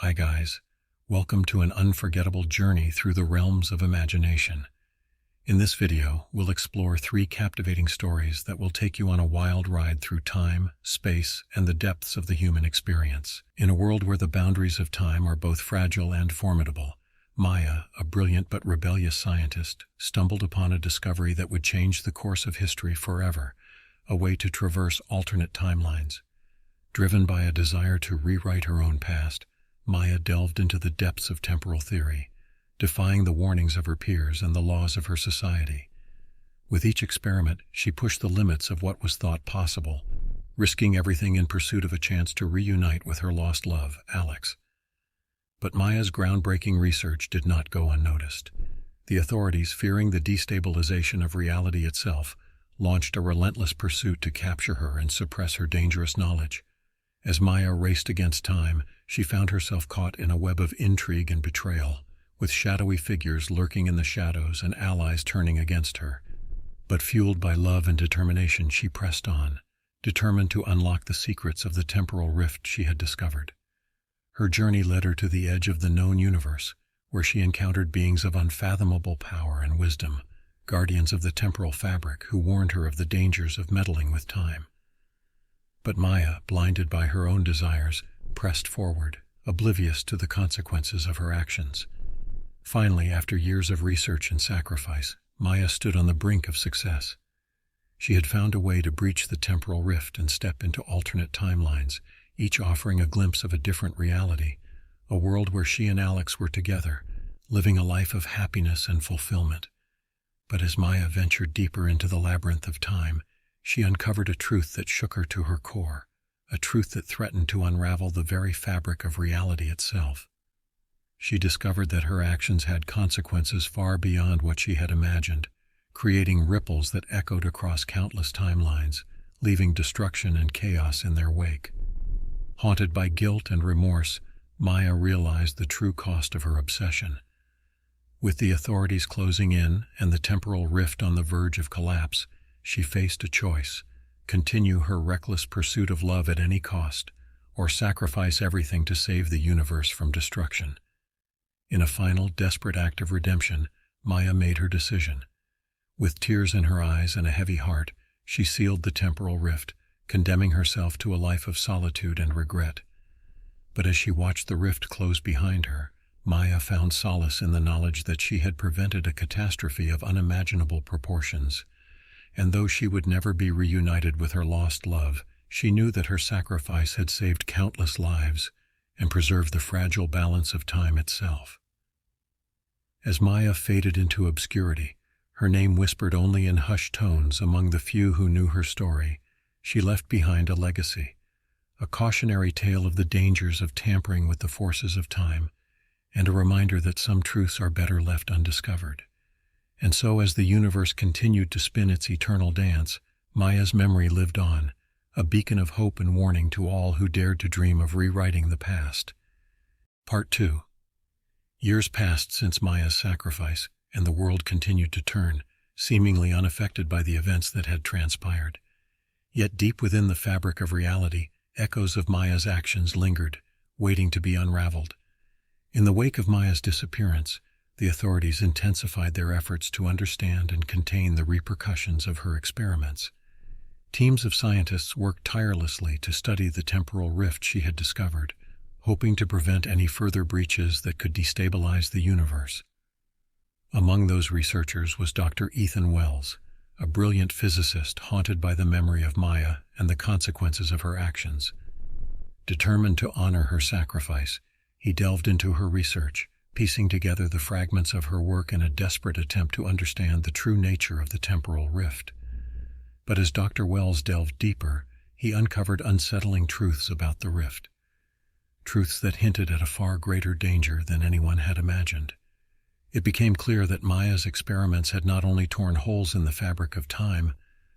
Hi guys, welcome to an unforgettable journey through the realms of imagination. In this video, we'll explore 3 captivating stories that will take you on a wild ride through time, space, and the depths of the human experience. In a world where the boundaries of time are both fragile and formidable, Maya, a brilliant but rebellious scientist, stumbled upon a discovery that would change the course of history forever, a way to traverse alternate timelines. Driven by a desire to rewrite her own past, Maya delved into the depths of temporal theory, defying the warnings of her peers and the laws of her society. With each experiment, she pushed the limits of what was thought possible, risking everything in pursuit of a chance to reunite with her lost love, Alex. But Maya's groundbreaking research did not go unnoticed. The authorities, fearing the destabilization of reality itself, launched a relentless pursuit to capture her and suppress her dangerous knowledge. As Maya raced against time, she found herself caught in a web of intrigue and betrayal, with shadowy figures lurking in the shadows and allies turning against her. But fueled by love and determination, she pressed on, determined to unlock the secrets of the temporal rift she had discovered. Her journey led her to the edge of the known universe, where she encountered beings of unfathomable power and wisdom, guardians of the temporal fabric who warned her of the dangers of meddling with time. But Maya, blinded by her own desires, pressed forward, oblivious to the consequences of her actions. Finally, after years of research and sacrifice, Maya stood on the brink of success. She had found a way to breach the temporal rift and step into alternate timelines, each offering a glimpse of a different reality, a world where she and Alex were together, living a life of happiness and fulfillment. But as Maya ventured deeper into the labyrinth of time, she uncovered a truth that shook her to her core, a truth that threatened to unravel the very fabric of reality itself. She discovered that her actions had consequences far beyond what she had imagined, creating ripples that echoed across countless timelines, leaving destruction and chaos in their wake. Haunted by guilt and remorse, Maya realized the true cost of her obsession. With the authorities closing in and the temporal rift on the verge of collapse, she faced a choice: continue her reckless pursuit of love at any cost, or sacrifice everything to save the universe from destruction. In a final, desperate act of redemption, Maya made her decision. With tears in her eyes and a heavy heart, she sealed the temporal rift, condemning herself to a life of solitude and regret. But as she watched the rift close behind her, Maya found solace in the knowledge that she had prevented a catastrophe of unimaginable proportions. And though she would never be reunited with her lost love, she knew that her sacrifice had saved countless lives and preserved the fragile balance of time itself. As Maya faded into obscurity, her name whispered only in hushed tones among the few who knew her story, she left behind a legacy, a cautionary tale of the dangers of tampering with the forces of time, and a reminder that some truths are better left undiscovered. And so, as the universe continued to spin its eternal dance, Maya's memory lived on, a beacon of hope and warning to all who dared to dream of rewriting the past. Part 2. Years passed since Maya's sacrifice, and the world continued to turn, seemingly unaffected by the events that had transpired. Yet deep within the fabric of reality, echoes of Maya's actions lingered, waiting to be unraveled. In the wake of Maya's disappearance, the authorities intensified their efforts to understand and contain the repercussions of her experiments. Teams of scientists worked tirelessly to study the temporal rift she had discovered, hoping to prevent any further breaches that could destabilize the universe. Among those researchers was Dr. Ethan Wells, a brilliant physicist haunted by the memory of Maya and the consequences of her actions. Determined to honor her sacrifice, he delved into her research, piecing together the fragments of her work in a desperate attempt to understand the true nature of the temporal rift. But as Dr. Wells delved deeper, he uncovered unsettling truths about the rift. Truths that hinted at a far greater danger than anyone had imagined. It became clear that Maya's experiments had not only torn holes in the fabric of time,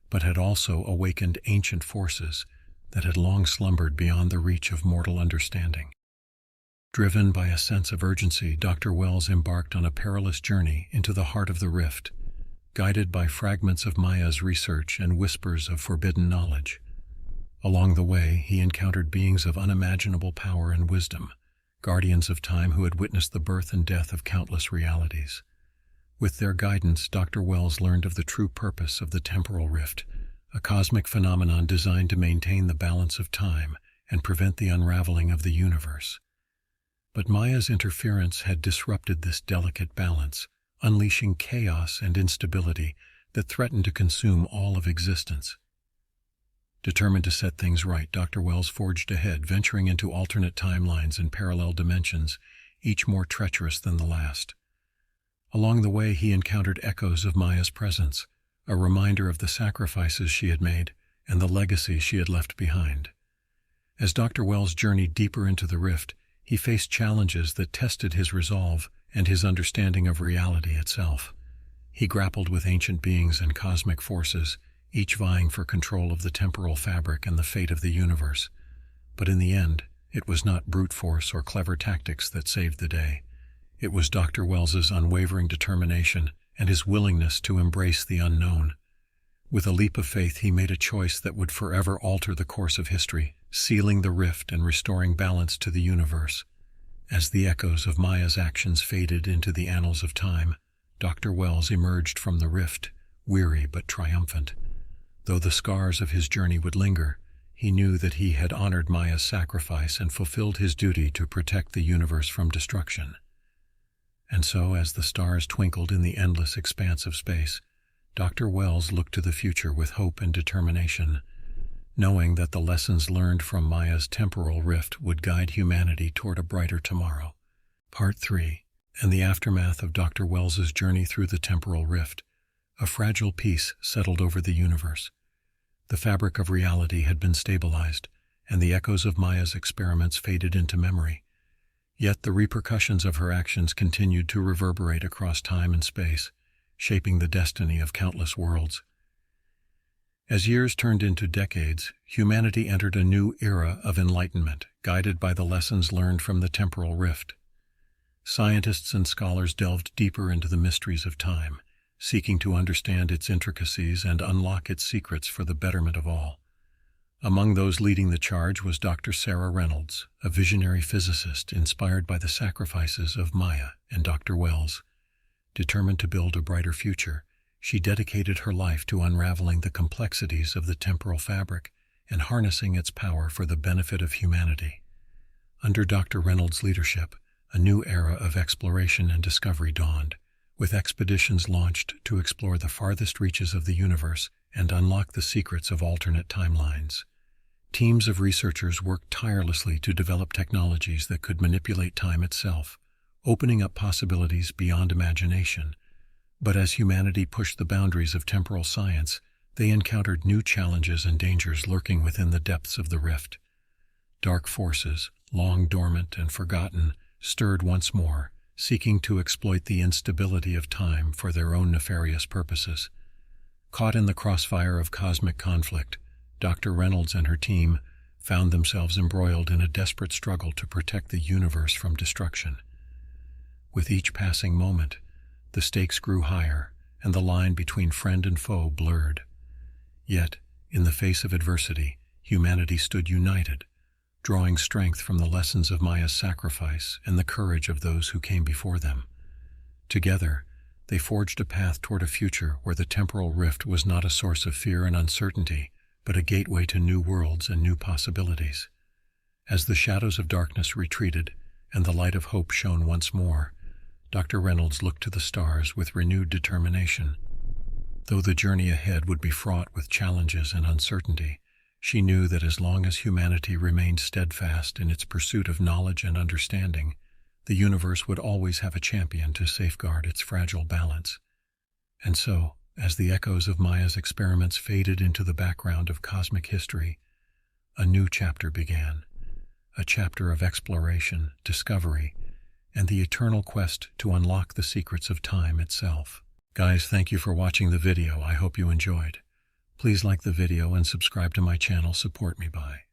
but had also awakened ancient forces that had long slumbered beyond the reach of mortal understanding. Driven by a sense of urgency, Dr. Wells embarked on a perilous journey into the heart of the rift, guided by fragments of Maya's research and whispers of forbidden knowledge. Along the way, he encountered beings of unimaginable power and wisdom, guardians of time who had witnessed the birth and death of countless realities. With their guidance, Dr. Wells learned of the true purpose of the temporal rift, a cosmic phenomenon designed to maintain the balance of time and prevent the unraveling of the universe. But Maya's interference had disrupted this delicate balance, unleashing chaos and instability that threatened to consume all of existence. Determined to set things right, Dr. Wells forged ahead, venturing into alternate timelines and parallel dimensions, each more treacherous than the last. Along the way, he encountered echoes of Maya's presence, a reminder of the sacrifices she had made and the legacy she had left behind. As Dr. Wells journeyed deeper into the rift, he faced challenges that tested his resolve and his understanding of reality itself. He grappled with ancient beings and cosmic forces, each vying for control of the temporal fabric and the fate of the universe. But in the end, it was not brute force or clever tactics that saved the day. It was Dr. Wells's unwavering determination and his willingness to embrace the unknown. With a leap of faith, he made a choice that would forever alter the course of history, sealing the rift and restoring balance to the universe. As the echoes of Maya's actions faded into the annals of time, Dr. Wells emerged from the rift, weary but triumphant. Though the scars of his journey would linger, he knew that he had honored Maya's sacrifice and fulfilled his duty to protect the universe from destruction. And so, as the stars twinkled in the endless expanse of space, Dr. Wells looked to the future with hope and determination, knowing that the lessons learned from Maya's temporal rift would guide humanity toward a brighter tomorrow. Part 3. And the aftermath of Dr. Wells's journey through the temporal rift. A fragile peace settled over the universe. The fabric of reality had been stabilized, and the echoes of Maya's experiments faded into memory. Yet the repercussions of her actions continued to reverberate across time and space, shaping the destiny of countless worlds. As years turned into decades, humanity entered a new era of enlightenment, guided by the lessons learned from the temporal rift. Scientists and scholars delved deeper into the mysteries of time, seeking to understand its intricacies and unlock its secrets for the betterment of all. Among those leading the charge was Dr. Sarah Reynolds, a visionary physicist inspired by the sacrifices of Maya and Dr. Wells. Determined to build a brighter future, she dedicated her life to unraveling the complexities of the temporal fabric and harnessing its power for the benefit of humanity. Under Dr. Reynolds' leadership, a new era of exploration and discovery dawned, with expeditions launched to explore the farthest reaches of the universe and unlock the secrets of alternate timelines. Teams of researchers worked tirelessly to develop technologies that could manipulate time itself, opening up possibilities beyond imagination. But as humanity pushed the boundaries of temporal science, they encountered new challenges and dangers lurking within the depths of the rift. Dark forces, long dormant and forgotten, stirred once more, seeking to exploit the instability of time for their own nefarious purposes. Caught in the crossfire of cosmic conflict, Dr. Reynolds and her team found themselves embroiled in a desperate struggle to protect the universe from destruction. With each passing moment, the stakes grew higher, and the line between friend and foe blurred. Yet, in the face of adversity, humanity stood united, drawing strength from the lessons of Maya's sacrifice and the courage of those who came before them. Together, they forged a path toward a future where the temporal rift was not a source of fear and uncertainty, but a gateway to new worlds and new possibilities. As the shadows of darkness retreated and the light of hope shone once more, Dr. Reynolds looked to the stars with renewed determination. Though the journey ahead would be fraught with challenges and uncertainty, she knew that as long as humanity remained steadfast in its pursuit of knowledge and understanding, the universe would always have a champion to safeguard its fragile balance. And so, as the echoes of Maya's experiments faded into the background of cosmic history, a new chapter began, a chapter of exploration, discovery, and the eternal quest to unlock the secrets of time itself. Guys, thank you for watching the video. I hope you enjoyed. Please like the video and subscribe to my channel. Support me by